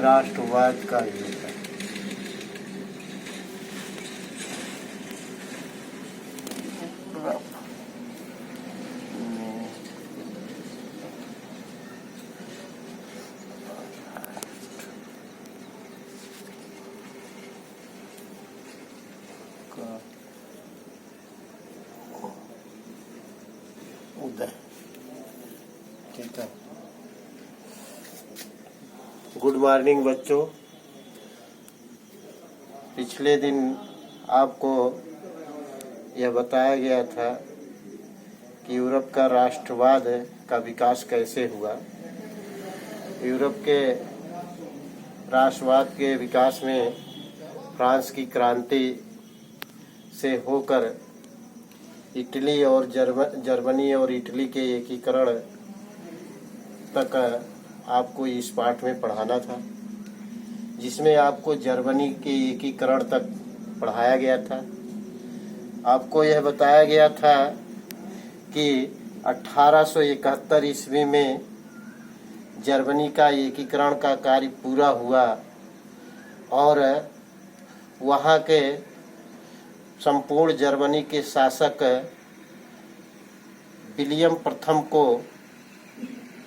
राष्ट्रवाद का युग है। उदय, ठीक है। गुड मॉर्निंग बच्चों। पिछले दिन आपको यह बताया गया था कि यूरोप का राष्ट्रवाद का विकास कैसे हुआ। यूरोप के राष्ट्रवाद के विकास में फ्रांस की क्रांति से होकर इटली और जर्मनी और इटली के एकीकरण तक आपको इस पाठ में पढ़ाना था, जिसमें आपको जर्मनी के एकीकरण तक पढ़ाया गया था। आपको यह बताया गया था कि 1871 ईस्वी में जर्मनी का एकीकरण का कार्य पूरा हुआ और वहाँ के संपूर्ण जर्मनी के शासक विलियम प्रथम को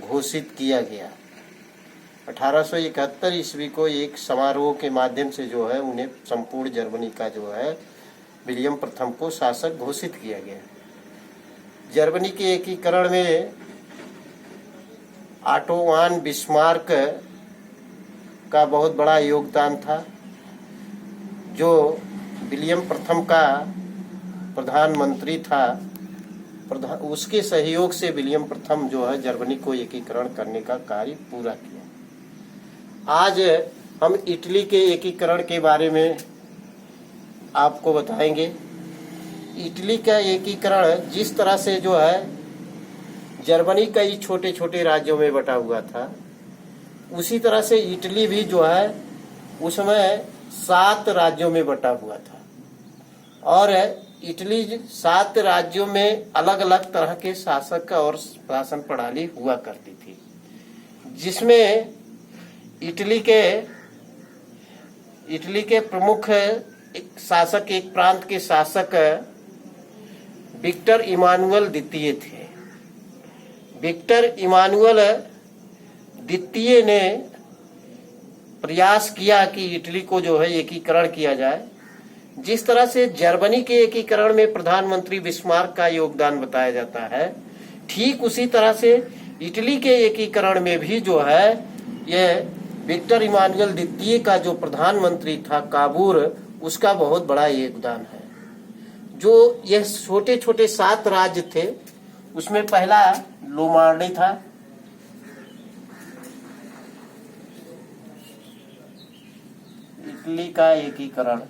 घोषित किया गया। 1871 ईस्वी को एक समारोह के माध्यम से जो है उन्हें संपूर्ण जर्मनी का जो है विलियम प्रथम को शासक घोषित किया गया। जर्मनी के एकीकरण में ऑटो वॉन बिस्मार्क का बहुत बड़ा योगदान था, जो विलियम प्रथम का प्रधानमंत्री था। उसके सहयोग से विलियम प्रथम जो है जर्मनी को एकीकरण करने का कार्य पूरा किया। आज हम इटली के एकीकरण के बारे में आपको बताएंगे। इटली का एकीकरण जिस तरह से जो है जर्मनी कई छोटे छोटे राज्यों में बटा हुआ था, उसी तरह से इटली भी जो है उसमें 7 राज्यों में बटा हुआ था और इटली 7 राज्यों में अलग अलग तरह के शासक और शासन प्रणाली हुआ करती थी, जिसमें इटली के प्रमुख शासक, एक प्रांत के शासक विक्टर इमानुएल द्वितीय थे। विक्टर इमानुएल द्वितीय ने प्रयास किया कि इटली को जो है एकीकरण किया जाए। जिस तरह से जर्मनी के एकीकरण में प्रधानमंत्री बिस्मार्क का योगदान बताया जाता है, ठीक उसी तरह से इटली के एकीकरण में भी जो है यह विक्टर इमानुएल द्वितीय का जो प्रधानमंत्री था काबूर, उसका बहुत बड़ा योगदान है। जो यह छोटे छोटे 7 राज्य थे, उसमें पहला लोमार्डी था, इटली का एकीकरण।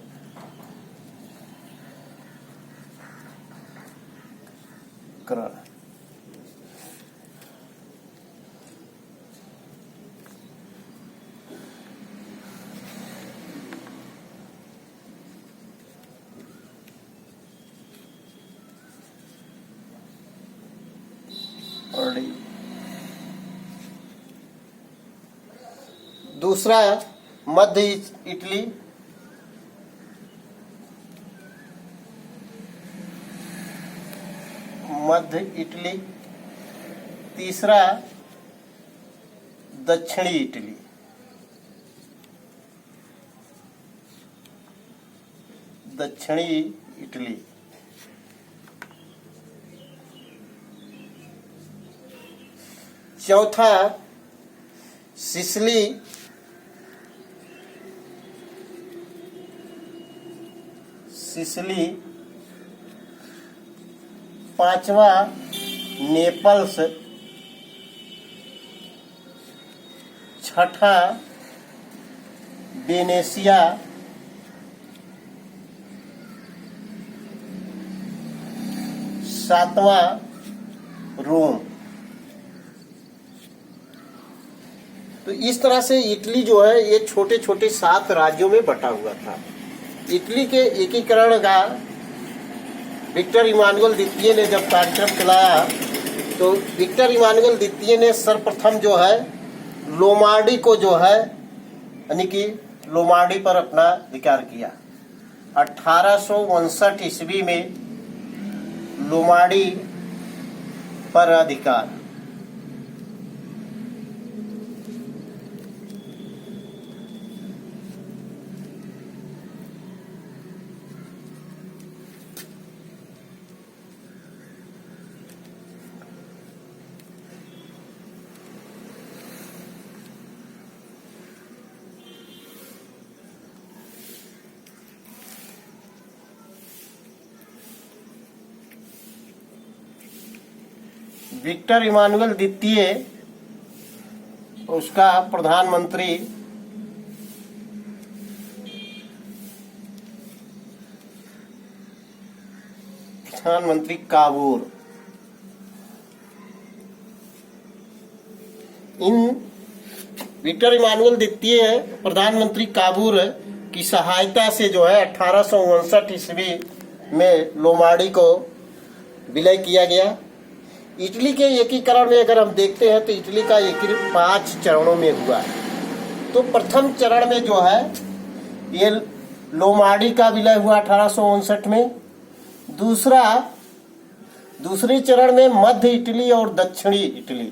दूसरा मध्य इटली, मध्य इटली। तीसरा दक्षिणी इटली। दक्षिणी इटली। चौथा सिसिली। सिसिली। पांचवा नेपल्स। छठा वेनेशिया। सातवां रोम। तो इस तरह से इटली जो है ये छोटे छोटे 7 राज्यों में बटा हुआ था। इटली के एकीकरण का विक्टर इमानुएल द्वितीय ने जब कार्यक्रम चलाया, तो विक्टर इमानुएल द्वितीय ने सर्वप्रथम जो है लोमार्डी को जो है यानी कि लोमाड़ी पर अपना अधिकार किया। 1859 ईस्वी में लोमाड़ी पर अधिकार। विक्टर इमानुएल द्वितीय उसका प्रधानमंत्री काबूर। इन विक्टर इमानुएल द्वितीय प्रधानमंत्री काबूर की सहायता से जो है 1859 ईस्वी में लोमाड़ी को विलय किया गया। इटली के एकीकरण में अगर हम देखते हैं तो इटली का एकीकरण 5 चरणों में हुआ है। तो प्रथम चरण में जो है ये लोमाड़ी का विलय हुआ 1859 में। दूसरे चरण में मध्य इटली और दक्षिणी इटली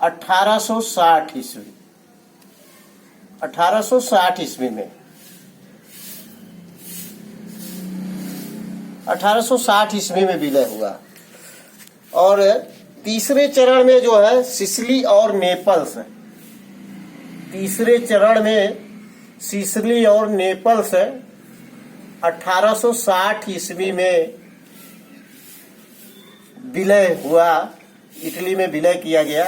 1860 ईस्वी में 1860 ईस्वी में विलय हुआ। और तीसरे चरण में जो है सिसिली और नेपल्स, 1860 ईस्वी में विलय हुआ, इटली में विलय किया गया।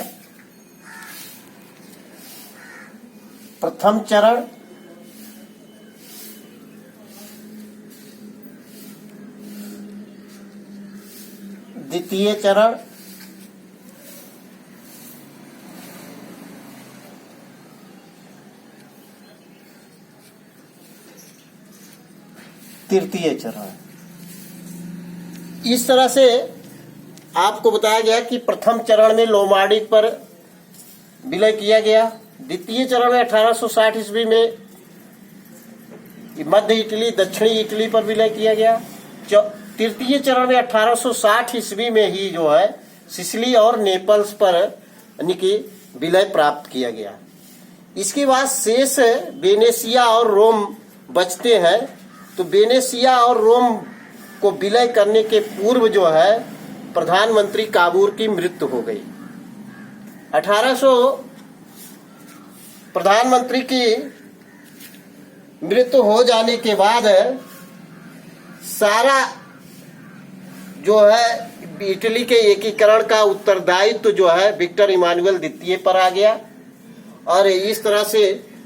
प्रथम चरण, द्वितीय चरण, तृतीय चरण। इस तरह से आपको बताया गया कि प्रथम चरण में लोमाड़ी पर विलय किया गया। द्वितीय चरण में 1860 ईस्वी में मध्य इटली दक्षिणी इटली पर विलय किया गया। तृतीय चरण में 1860 ईस्वी में ही जो है सिसिली और नेपल्स पर यानी कि विलय प्राप्त किया गया। इसके बाद शेष वेनेशिया और रोम बचते हैं। तो वेनेशिया और रोम को विलय करने के पूर्व जो है प्रधानमंत्री काबूर की मृत्यु हो गई। 1800 प्रधानमंत्री की मृत्यु हो जाने के बाद सारा जो है इटली के एकीकरण का उत्तरदायित्व जो है विक्टर इमानुएल द्वितीय पर आ गया। और इस तरह से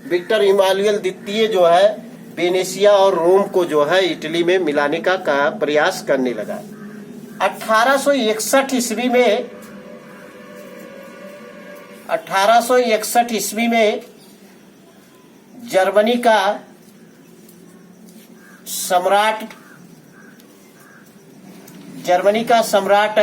विक्टर इमानुएल द्वितीय जो है वेनेशिया और रोम को जो है इटली में मिलाने का प्रयास करने लगा। 1861 ईस्वी में जर्मनी का सम्राट जर्मनी का सम्राट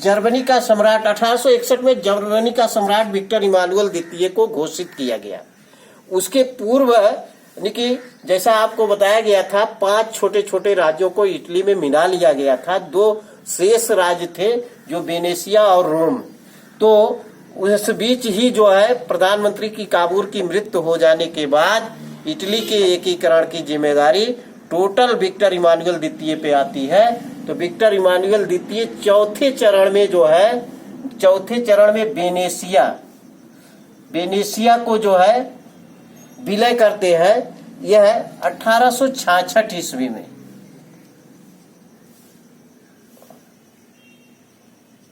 जर्मनी का सम्राट 1861 में जर्मनी का सम्राट विक्टर इमानुएल द्वितीय को घोषित किया गया। उसके पूर्व यानी कि जैसा आपको बताया गया था 5 छोटे छोटे राज्यों को इटली में मिला लिया गया था। 2 शेष राज्य थे जो वेनेशिया और रोम। तो उस बीच ही जो है प्रधानमंत्री की काबूर की मृत्यु हो जाने के बाद इटली के एकीकरण की जिम्मेदारी टोटल विक्टर इमानुएल द्वितीय पे आती है। तो विक्टर इमानुएल द्वितीय चौथे चरण में वेनेशिया को जो है विलय करते हैं। यह 1866 ईस्वी में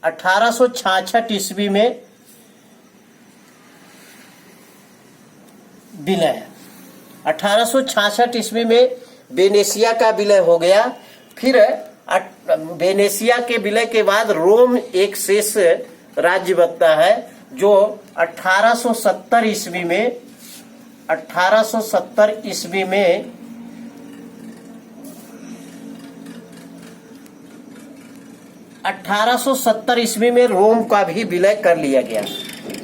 1866 ईस्वी में विलय 1866 ईस्वी में वेनेशिया का विलय हो गया। फिर वेनेशिया के विलय के बाद रोम एक शेष राज्य बनता है जो 1870 ईस्वी में 1870 ईस्वी में रोम का भी विलय कर लिया गया।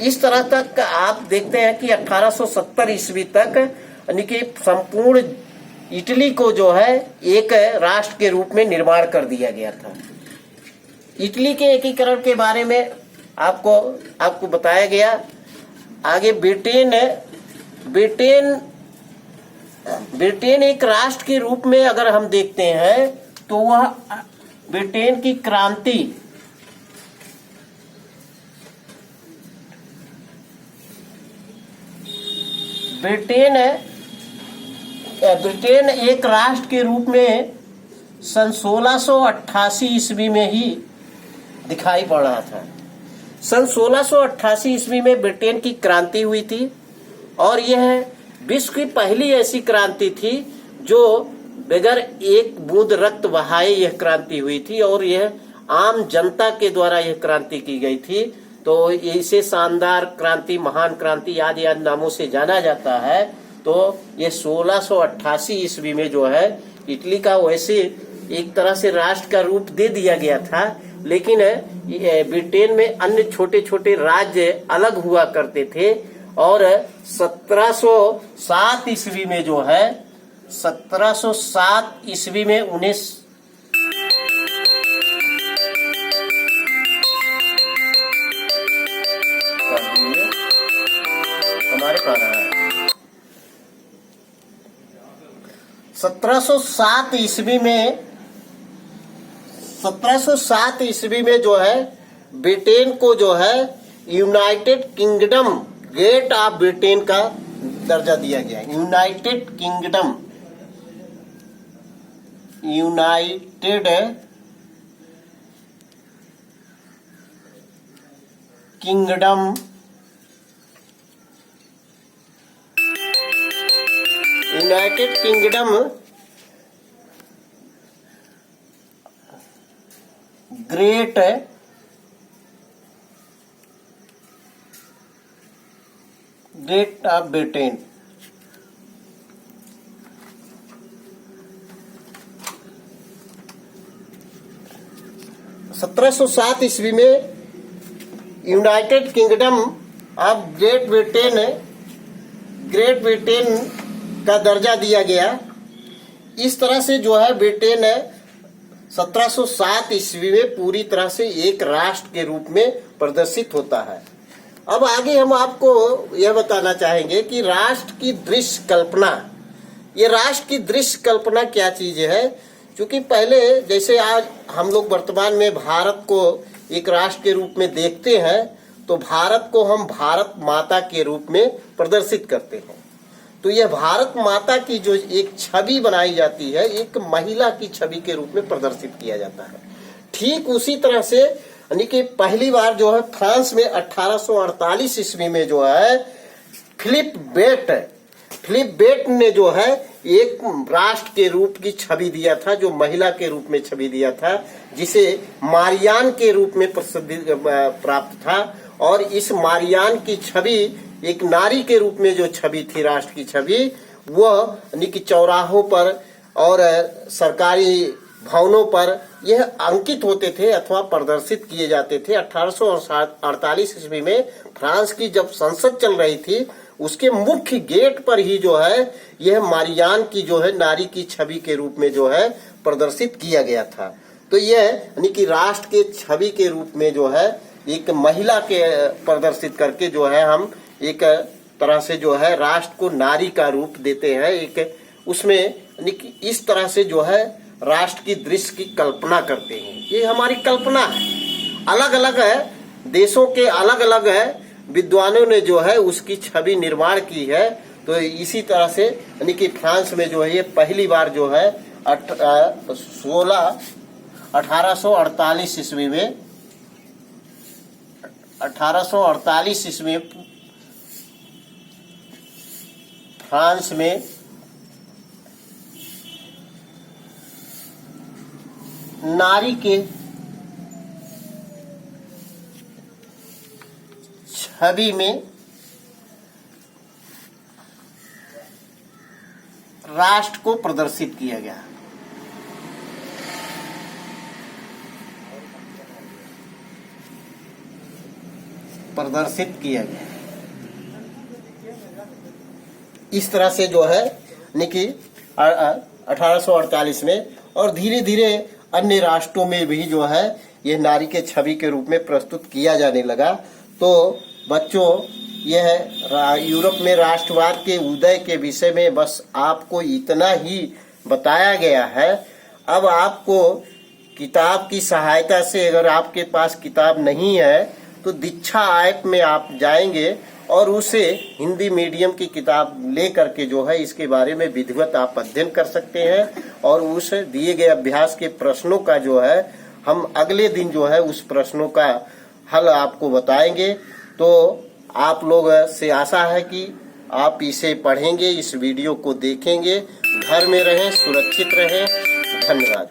इस तरह तक आप देखते हैं कि 1870 ईस्वी तक यानी कि संपूर्ण इटली को जो है एक राष्ट्र के रूप में निर्माण कर दिया गया था। इटली के एकीकरण के बारे में आपको बताया गया। आगे ब्रिटेन एक राष्ट्र के रूप में अगर हम देखते हैं तो वह ब्रिटेन की क्रांति ब्रिटेन एक राष्ट्र के रूप में सन 1688 ईस्वी में ही दिखाई पड़ रहा था। सन 1688 ईस्वी में ब्रिटेन की क्रांति हुई थी और यह विश्व की पहली ऐसी क्रांति थी जो बगैर एक बूंद रक्त बहाए यह क्रांति हुई थी और यह आम जनता के द्वारा यह क्रांति की गई थी। तो इसे शानदार क्रांति, महान क्रांति आदि नामों से जाना जाता है। तो ये 1688 ईस्वी में जो है इटली का वैसे एक तरह से राष्ट्र का रूप दे दिया गया था, लेकिन ब्रिटेन में अन्य छोटे छोटे राज्य अलग हुआ करते थे और 1707 ईस्वी में जो है 1707 ईस्वी में उन्हें हमारे पास है 1707 ईस्वी में जो है ब्रिटेन को जो है United kingdom, great of Britain का दर्जा दिया गया। United kingdom great of Britain. सत्रह सौ सात ईस्वी में United kingdom of great Britain का दर्जा दिया गया। इस तरह से जो है ब्रिटेन 1707 ईस्वी में पूरी तरह से एक राष्ट्र के रूप में प्रदर्शित होता है। अब आगे हम आपको यह बताना चाहेंगे कि राष्ट्र की दृश्य कल्पना, ये राष्ट्र की दृश्य कल्पना क्या चीज है। क्योंकि पहले जैसे आज हम लोग वर्तमान में भारत को एक राष्ट्र के रूप में देखते हैं, तो भारत को हम भारत माता के रूप में प्रदर्शित करते हैं। तो यह भारत माता की जो एक छवि बनाई जाती है, एक महिला की छवि के रूप में प्रदर्शित किया जाता है। ठीक उसी तरह से यानी कि पहली बार जो है फ्रांस में 1848 ईस्वी में जो है फिलिप बेट ने जो है एक राष्ट्र के रूप की छवि दिया था, जो महिला के रूप में छवि दिया था, जिसे मारियान के रूप में प्रसिद्धि प्राप्त था। और इस मारियान की छवि एक नारी के रूप में जो छवि थी, राष्ट्र की छवि, वह यानी कि चौराहों पर और सरकारी भवनों पर यह अंकित होते थे अथवा प्रदर्शित किए जाते थे। 1848 ईस्वी में फ्रांस की जब संसद चल रही थी, उसके मुख्य गेट पर ही जो है यह मारियान की जो है नारी की छवि के रूप में जो है प्रदर्शित किया गया था। तो यह यानी कि राष्ट्र के छवि के रूप में जो है एक महिला के प्रदर्शित करके जो है हम एक तरह से जो है राष्ट्र को नारी का रूप देते हैं। एक उसमें यानी कि इस तरह से जो है राष्ट्र की दृश्य की कल्पना करते हैं। ये हमारी कल्पना है, अलग अलग है, देशों के अलग अलग है विद्वानों ने जो है उसकी छवि निर्माण की है। तो इसी तरह से यानी कि फ्रांस में जो है ये पहली बार जो है 1848 ईस्वी में 1848 ईस्वी फ्रांस में नारी के छवि में राष्ट्र को प्रदर्शित किया गया। प्रदर्शित किया गया। इस तरह से जो है निकी 1848 में, और धीरे धीरे अन्य राष्ट्रों में भी जो है यह नारी के छवि के रूप में प्रस्तुत किया जाने लगा। तो बच्चों, यह यूरोप में राष्ट्रवाद के उदय के विषय में बस आपको इतना ही बताया गया है। अब आपको किताब की सहायता से, अगर आपके पास किताब नहीं है तो दीक्षा ऐप में आप जाएंगे और उसे हिंदी मीडियम की किताब ले करके जो है इसके बारे में विधिवत आप अध्ययन कर सकते हैं। और उस दिए गए अभ्यास के प्रश्नों का जो है हम अगले दिन जो है उस प्रश्नों का हल आपको बताएंगे। तो आप लोग से आशा है कि आप इसे पढ़ेंगे, इस वीडियो को देखेंगे, घर में रहें, सुरक्षित रहें। धन्यवाद।